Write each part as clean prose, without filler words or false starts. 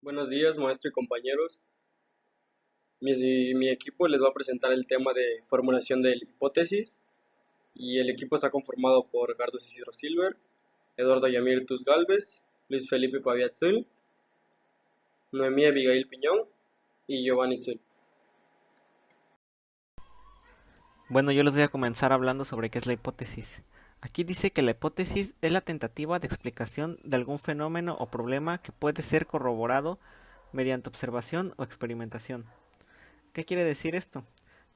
Buenos días, maestro y compañeros. Mi equipo les va a presentar el tema de formulación de hipótesis y el equipo está conformado por Gardos Isidro Silver, Eduardo Yamir Tus Galvez, Luis Felipe Paviatzul, Noemí Abigail Piñón y Giovanni Tzul. Bueno, yo les voy a comenzar hablando sobre qué es la hipótesis. Aquí dice que la hipótesis es la tentativa de explicación de algún fenómeno o problema que puede ser corroborado mediante observación o experimentación. ¿Qué quiere decir esto?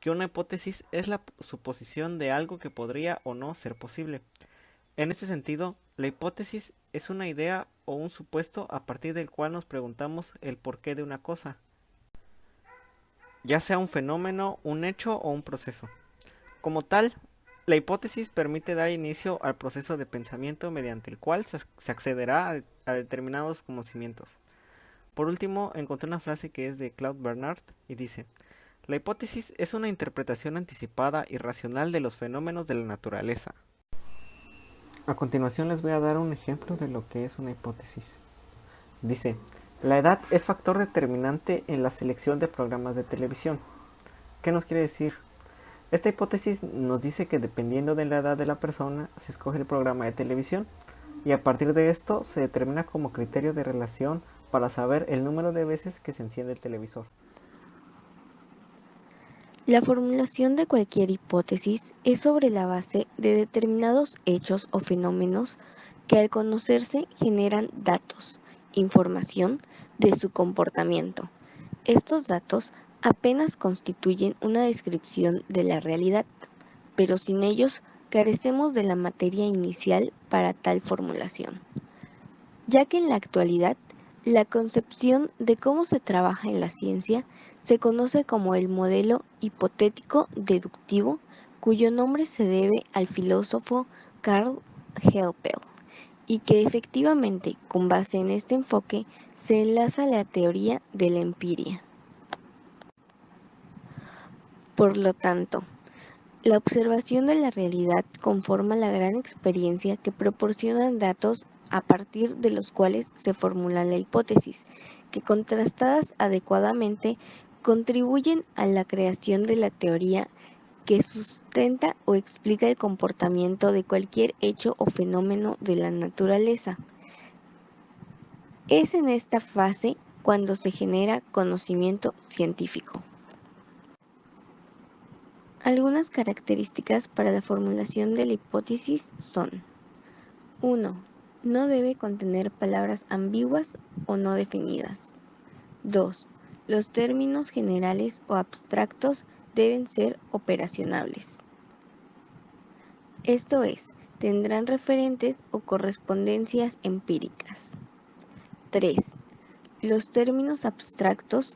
Que una hipótesis es la suposición de algo que podría o no ser posible. En este sentido, la hipótesis es una idea o un supuesto a partir del cual nos preguntamos el porqué de una cosa, ya sea un fenómeno, un hecho o un proceso. Como tal, la hipótesis permite dar inicio al proceso de pensamiento mediante el cual se accederá a determinados conocimientos. Por último, encontré una frase que es de Claude Bernard y dice: la hipótesis es una interpretación anticipada y racional de los fenómenos de la naturaleza. A continuación les voy a dar un ejemplo de lo que es una hipótesis. Dice: la edad es factor determinante en la selección de programas de televisión. ¿Qué nos quiere decir? Esta hipótesis nos dice que dependiendo de la edad de la persona se escoge el programa de televisión y a partir de esto se determina como criterio de relación para saber el número de veces que se enciende el televisor. La formulación de cualquier hipótesis es sobre la base de determinados hechos o fenómenos que al conocerse generan datos, información de su comportamiento. Estos datos apenas constituyen una descripción de la realidad, pero sin ellos carecemos de la materia inicial para tal formulación, ya que en la actualidad la concepción de cómo se trabaja en la ciencia se conoce como el modelo hipotético deductivo, cuyo nombre se debe al filósofo Karl Popper, y que efectivamente, con base en este enfoque, se enlaza a la teoría de la empiria. Por lo tanto, la observación de la realidad conforma la gran experiencia que proporcionan datos a partir de los cuales se formula la hipótesis, que contrastadas adecuadamente contribuyen a la creación de la teoría que sustenta o explica el comportamiento de cualquier hecho o fenómeno de la naturaleza. Es en esta fase cuando se genera conocimiento científico. Algunas características para la formulación de la hipótesis son: 1. No debe contener palabras ambiguas o no definidas. 2. Los términos generales o abstractos deben ser operacionables. Esto es, tendrán referentes o correspondencias empíricas. 3. Los términos abstractos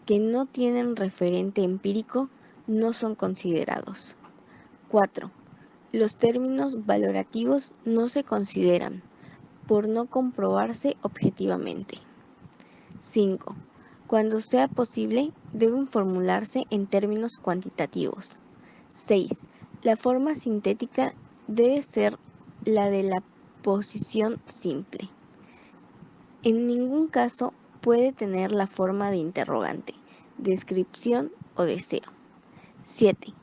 que no tienen referente empírico no son considerados. 4. Los términos valorativos no se consideran, por no comprobarse objetivamente. 5. Cuando sea posible, deben formularse en términos cuantitativos. 6. La forma sintética debe ser la de la posición simple. En ningún caso puede tener la forma de interrogante, descripción o deseo. 7.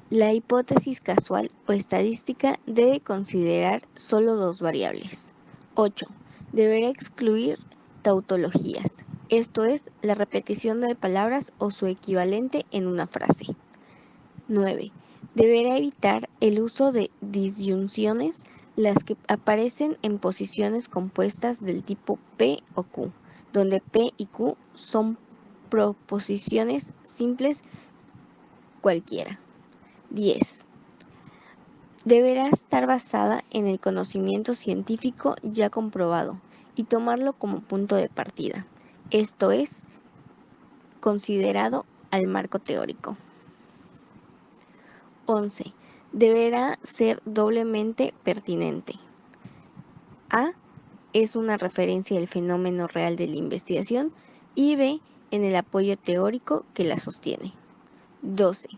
La hipótesis casual o estadística debe considerar solo dos variables. 8. Deberá excluir tautologías, esto es, la repetición de palabras o su equivalente en una frase. 9. Deberá evitar el uso de disyunciones, las que aparecen en posiciones compuestas del tipo P o Q, donde P y Q son proposiciones simples cualquiera. 10. Deberá estar basada en el conocimiento científico ya comprobado y tomarlo como punto de partida, esto es, considerado al marco teórico. 11. Deberá ser doblemente pertinente. A. Es una referencia del fenómeno real de la investigación y B. En el apoyo teórico que la sostiene. 12.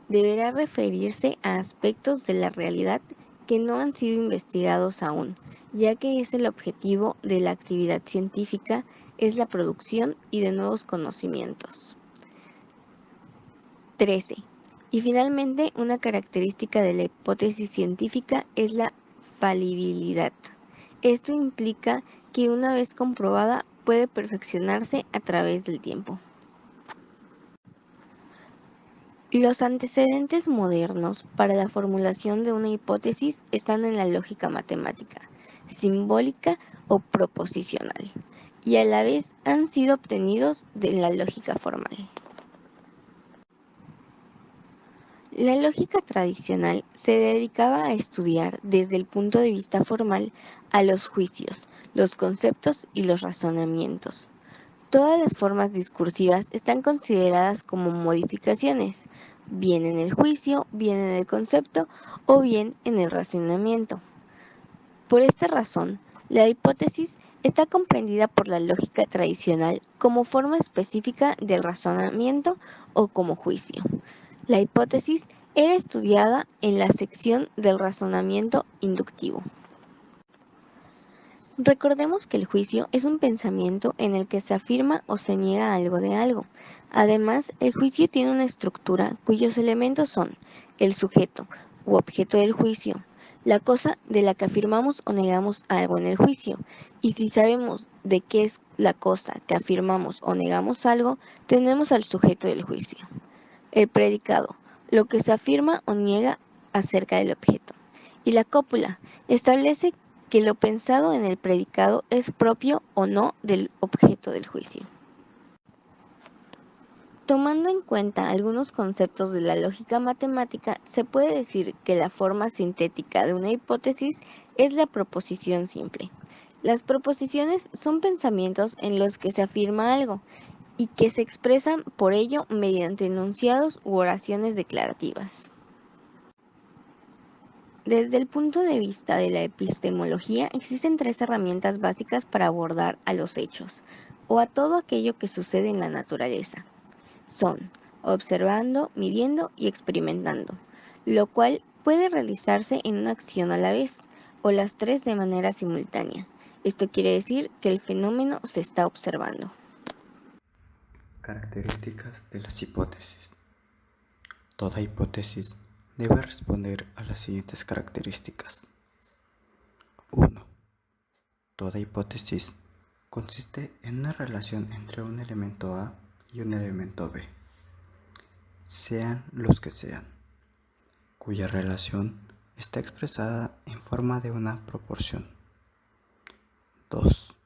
Deberá referirse a aspectos de la realidad que no han sido investigados aún, ya que es el objetivo de la actividad científica es la producción y de nuevos conocimientos. 13. Y finalmente, una característica de la hipótesis científica es la falibilidad. Esto implica que una vez comprobada puede perfeccionarse a través del tiempo. Los antecedentes modernos para la formulación de una hipótesis están en la lógica matemática, simbólica o proposicional, y a la vez han sido obtenidos de la lógica formal. La lógica tradicional se dedicaba a estudiar desde el punto de vista formal a los juicios, los conceptos y los razonamientos. Todas las formas discursivas están consideradas como modificaciones, bien en el juicio, bien en el concepto o bien en el razonamiento. Por esta razón, la hipótesis está comprendida por la lógica tradicional como forma específica del razonamiento o como juicio. La hipótesis era estudiada en la sección del razonamiento inductivo. Recordemos que el juicio es un pensamiento en el que se afirma o se niega algo de algo. Además, el juicio tiene una estructura cuyos elementos son el sujeto u objeto del juicio, la cosa de la que afirmamos o negamos algo en el juicio, y si sabemos de qué es la cosa que afirmamos o negamos algo, tenemos al sujeto del juicio. El predicado, lo que se afirma o niega acerca del objeto. Y la cópula establece que lo pensado en el predicado es propio o no del objeto del juicio. Tomando en cuenta algunos conceptos de la lógica matemática, se puede decir que la forma sintética de una hipótesis es la proposición simple. Las proposiciones son pensamientos en los que se afirma algo y que se expresan por ello mediante enunciados u oraciones declarativas. Desde el punto de vista de la epistemología, existen tres herramientas básicas para abordar a los hechos, o a todo aquello que sucede en la naturaleza. Son observando, midiendo y experimentando, lo cual puede realizarse en una acción a la vez, o las tres de manera simultánea. Esto quiere decir que el fenómeno se está observando. Características de las hipótesis. Toda hipótesis debe responder a las siguientes características. 1. Toda hipótesis consiste en una relación entre un elemento A y un elemento B, sean los que sean, cuya relación está expresada en forma de una proporción. 2.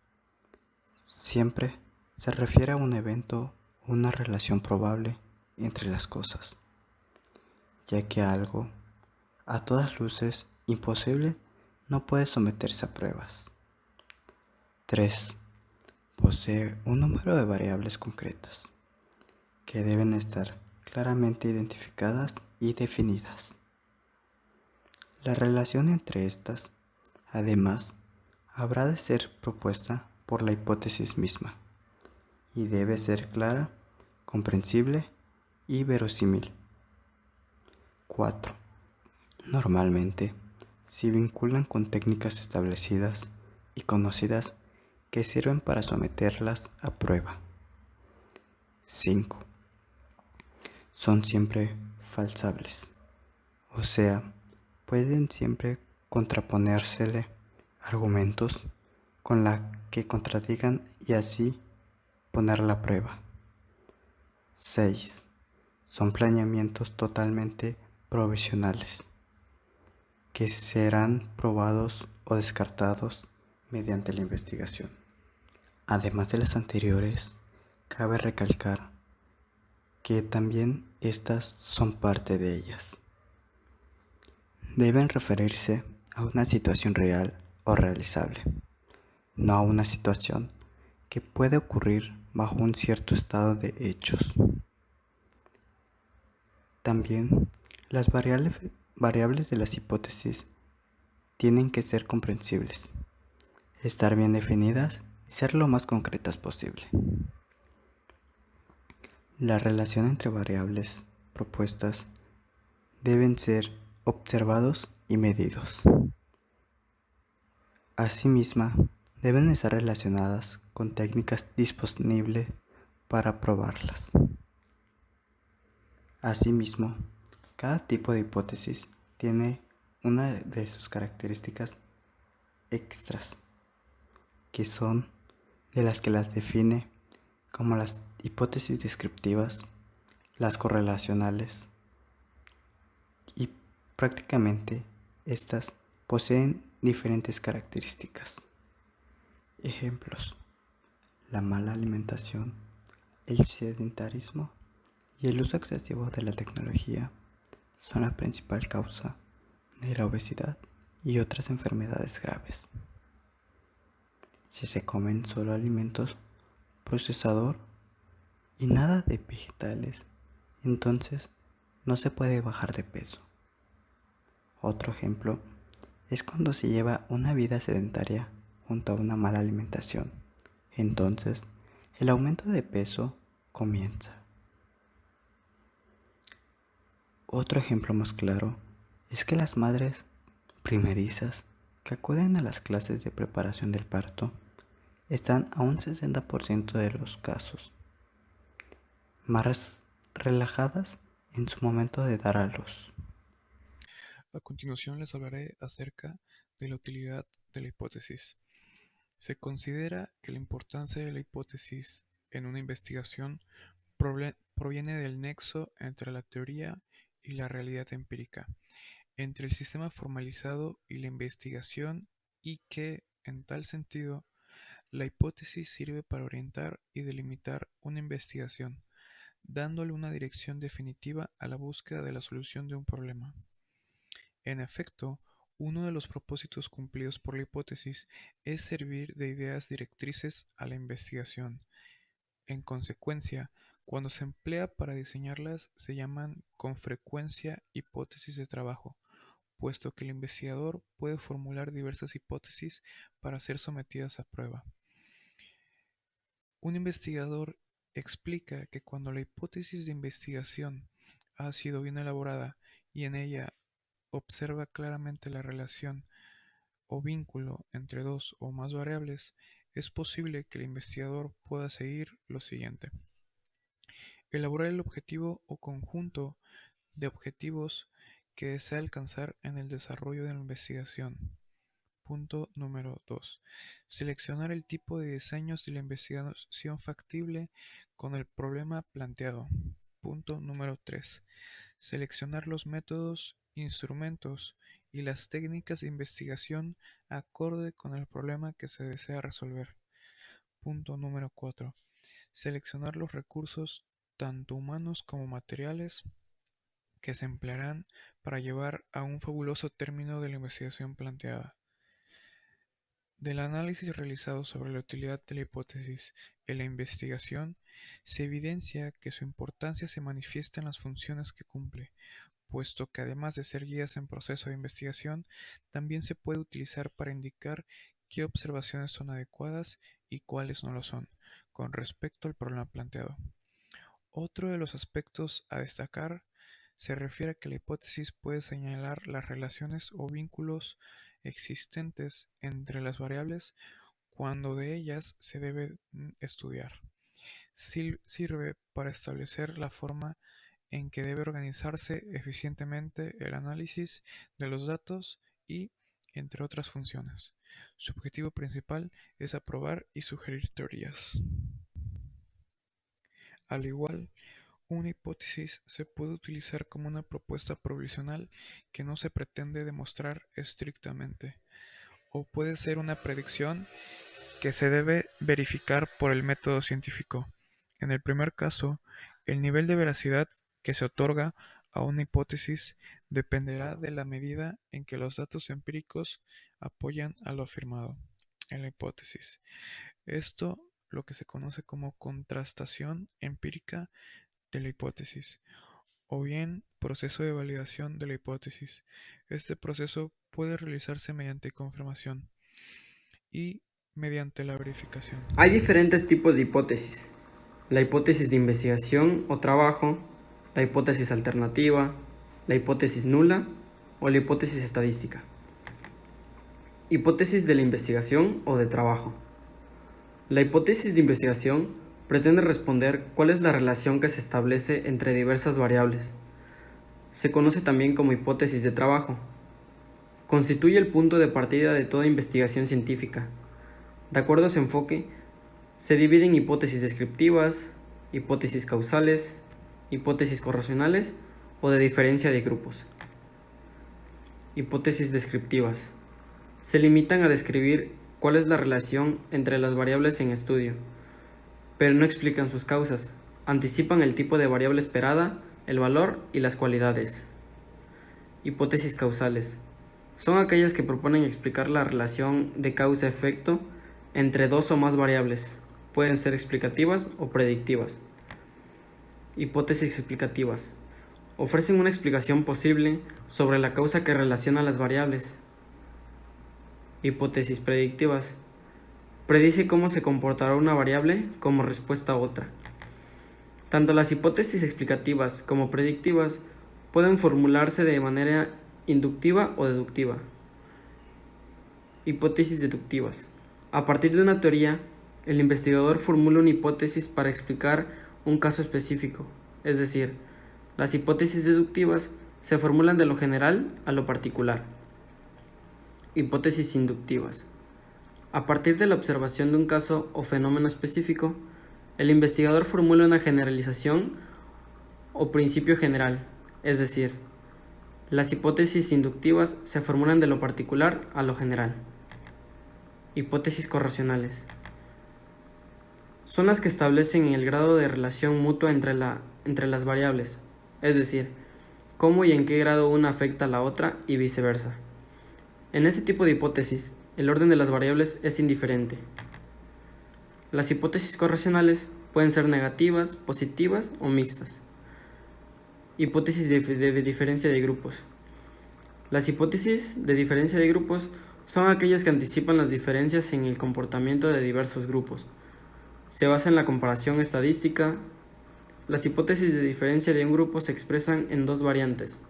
Siempre se refiere a un evento o una relación probable entre las cosas, ya que algo, a todas luces imposible, no puede someterse a pruebas. 3. Posee un número de variables concretas, que deben estar claramente identificadas y definidas. La relación entre estas, además, habrá de ser propuesta por la hipótesis misma, y debe ser clara, comprensible y verosímil. 4. Normalmente, se vinculan con técnicas establecidas y conocidas que sirven para someterlas a prueba. 5. Son siempre falsables, o sea, pueden siempre contraponérsele argumentos con la que contradigan y así ponerla a prueba. 6. Son planeamientos totalmente provisionales, que serán probados o descartados mediante la investigación. Además de las anteriores, cabe recalcar que también estas son parte de ellas. Deben referirse a una situación real o realizable, no a una situación que puede ocurrir bajo un cierto estado de hechos. También, las variables de las hipótesis tienen que ser comprensibles, estar bien definidas y ser lo más concretas posible. La relación entre variables propuestas deben ser observados y medidos. Asimismo, deben estar relacionadas con técnicas disponibles para probarlas. Asimismo, cada tipo de hipótesis tiene una de sus características extras, que son de las que las define como las hipótesis descriptivas, las correlacionales, y prácticamente estas poseen diferentes características. Ejemplos: la mala alimentación, el sedentarismo y el uso excesivo de la tecnología son la principal causa de la obesidad y otras enfermedades graves. Si se comen solo alimentos procesados y nada de vegetales, entonces no se puede bajar de peso. Otro ejemplo es cuando se lleva una vida sedentaria junto a una mala alimentación. Entonces, el aumento de peso comienza. Otro ejemplo más claro es que las madres primerizas que acuden a las clases de preparación del parto están a un 60% de los casos más relajadas en su momento de dar a luz. A continuación les hablaré acerca de la utilidad de la hipótesis. Se considera que la importancia de la hipótesis en una investigación proviene del nexo entre la teoría y la realidad empírica, entre el sistema formalizado y la investigación, y que, en tal sentido, la hipótesis sirve para orientar y delimitar una investigación, dándole una dirección definitiva a la búsqueda de la solución de un problema. En efecto, uno de los propósitos cumplidos por la hipótesis es servir de ideas directrices a la investigación. En consecuencia, cuando se emplea para diseñarlas, se llaman con frecuencia hipótesis de trabajo, puesto que el investigador puede formular diversas hipótesis para ser sometidas a prueba. Un investigador explica que cuando la hipótesis de investigación ha sido bien elaborada y en ella observa claramente la relación o vínculo entre dos o más variables, es posible que el investigador pueda seguir lo siguiente: elaborar el objetivo o conjunto de objetivos que desea alcanzar en el desarrollo de la investigación. Punto número 2. Seleccionar el tipo de diseños de la investigación factible con el problema planteado. Punto número 3. Seleccionar los métodos, instrumentos y las técnicas de investigación acorde con el problema que se desea resolver. Punto número 4. Seleccionar los recursos, tanto humanos como materiales, que se emplearán para llevar a un fabuloso término de la investigación planteada. Del análisis realizado sobre la utilidad de la hipótesis en la investigación, se evidencia que su importancia se manifiesta en las funciones que cumple, puesto que además de ser guías en proceso de investigación, también se puede utilizar para indicar qué observaciones son adecuadas y cuáles no lo son, con respecto al problema planteado. Otro de los aspectos a destacar se refiere a que la hipótesis puede señalar las relaciones o vínculos existentes entre las variables cuando de ellas se debe estudiar. Sirve para establecer la forma en que debe organizarse eficientemente el análisis de los datos y, entre otras funciones, su objetivo principal es aprobar y sugerir teorías. Al igual, una hipótesis se puede utilizar como una propuesta provisional que no se pretende demostrar estrictamente, o puede ser una predicción que se debe verificar por el método científico. En el primer caso, el nivel de veracidad que se otorga a una hipótesis dependerá de la medida en que los datos empíricos apoyan a lo afirmado en la hipótesis. Esto lo que se conoce como contrastación empírica de la hipótesis, o bien proceso de validación de la hipótesis. Este proceso puede realizarse mediante confirmación y mediante la verificación. Hay diferentes tipos de hipótesis: la hipótesis de investigación o trabajo, la hipótesis alternativa, la hipótesis nula o la hipótesis estadística. Hipótesis de la investigación o de trabajo. La hipótesis de investigación pretende responder cuál es la relación que se establece entre diversas variables. Se conoce también como hipótesis de trabajo. Constituye el punto de partida de toda investigación científica. De acuerdo a su enfoque, se divide en hipótesis descriptivas, hipótesis causales, hipótesis correlacionales o de diferencia de grupos. Hipótesis descriptivas. Se limitan a describir cuál es la relación entre las variables en estudio, pero no explican sus causas. Anticipan el tipo de variable esperada, el valor y las cualidades. Hipótesis causales. Son aquellas que proponen explicar la relación de causa-efecto entre dos o más variables. Pueden ser explicativas o predictivas. Hipótesis explicativas. Ofrecen una explicación posible sobre la causa que relaciona las variables. Hipótesis predictivas. Predice cómo se comportará una variable como respuesta a otra. Tanto las hipótesis explicativas como predictivas pueden formularse de manera inductiva o deductiva. Hipótesis deductivas. A partir de una teoría, el investigador formula una hipótesis para explicar un caso específico, es decir, las hipótesis deductivas se formulan de lo general a lo particular. Hipótesis inductivas. A partir de la observación de un caso o fenómeno específico, el investigador formula una generalización o principio general, es decir, las hipótesis inductivas se formulan de lo particular a lo general. Hipótesis correlacionales. Son las que establecen el grado de relación mutua entre las variables, es decir, cómo y en qué grado una afecta a la otra y viceversa. En este tipo de hipótesis, el orden de las variables es indiferente. Las hipótesis correlacionales pueden ser negativas, positivas o mixtas. Hipótesis de diferencia de grupos. Las hipótesis de diferencia de grupos son aquellas que anticipan las diferencias en el comportamiento de diversos grupos. Se basa en la comparación estadística. Las hipótesis de diferencia de un grupo se expresan en dos variantes: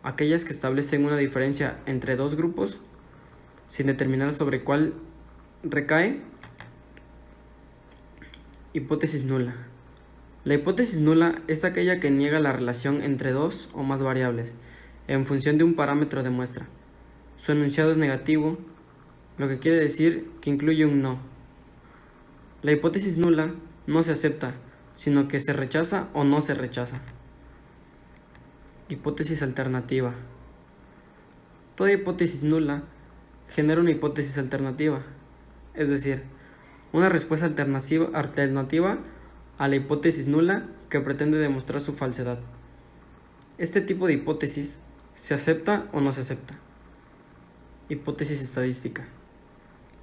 aquellas que establecen una diferencia entre dos grupos, sin determinar sobre cuál recae. Hipótesis nula. La hipótesis nula es aquella que niega la relación entre dos o más variables, en función de un parámetro de muestra. Su enunciado es negativo, lo que quiere decir que incluye un no. La hipótesis nula no se acepta, sino que se rechaza o no se rechaza. Hipótesis alternativa. Toda hipótesis nula genera una hipótesis alternativa, es decir, una respuesta alternativa a la hipótesis nula que pretende demostrar su falsedad. Este tipo de hipótesis se acepta o no se acepta. Hipótesis estadística.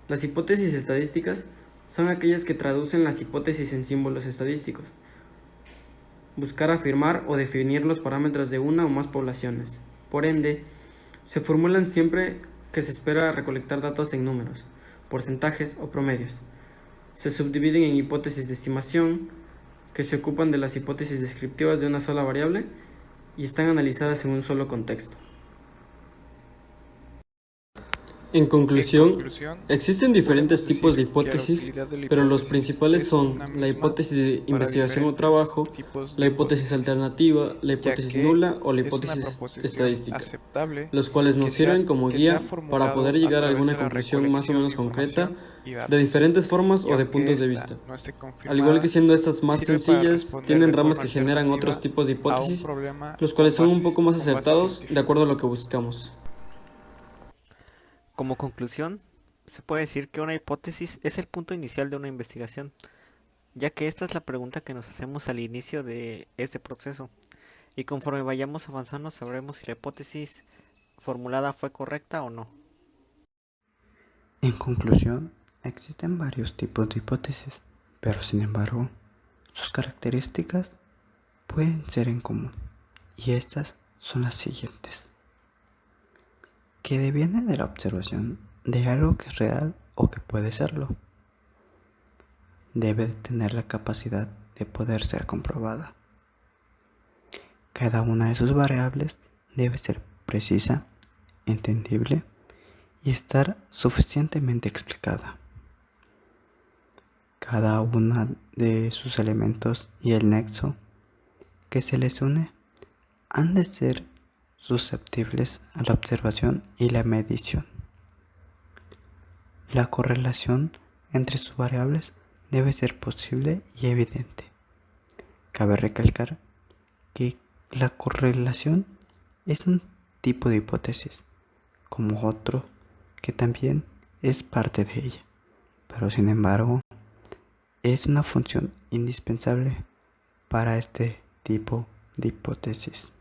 Las hipótesis estadísticas son aquellas que traducen las hipótesis en símbolos estadísticos. Buscar afirmar o definir los parámetros de una o más poblaciones. Por ende, se formulan siempre que se espera recolectar datos en números, porcentajes o promedios. Se subdividen en hipótesis de estimación, que se ocupan de las hipótesis descriptivas de una sola variable y están analizadas en un solo contexto. En conclusión, existen diferentes tipos de hipótesis, pero los principales son la hipótesis de investigación o trabajo, la hipótesis alternativa, la hipótesis nula o la hipótesis estadística, los cuales nos sirven como guía para poder llegar a alguna conclusión más o menos concreta de diferentes formas o de puntos de vista. Al igual que siendo estas más sencillas, tienen ramas que generan otros tipos de hipótesis, los cuales son un poco más acertados de acuerdo a lo que buscamos. Como conclusión, se puede decir que una hipótesis es el punto inicial de una investigación, ya que esta es la pregunta que nos hacemos al inicio de este proceso, y conforme vayamos avanzando sabremos si la hipótesis formulada fue correcta o no. En conclusión, existen varios tipos de hipótesis, pero sin embargo, sus características pueden ser en común, y estas son las siguientes: que deviene de la observación de algo que es real o que puede serlo. Debe de tener la capacidad de poder ser comprobada. Cada una de sus variables debe ser precisa, entendible y estar suficientemente explicada. cada uno de sus elementos y el nexo que se les une han de ser susceptibles a la observación y la medición. La correlación entre sus variables debe ser posible y evidente. Cabe recalcar que la correlación es un tipo de hipótesis, como otro que también es parte de ella, pero sin embargo es una función indispensable para este tipo de hipótesis.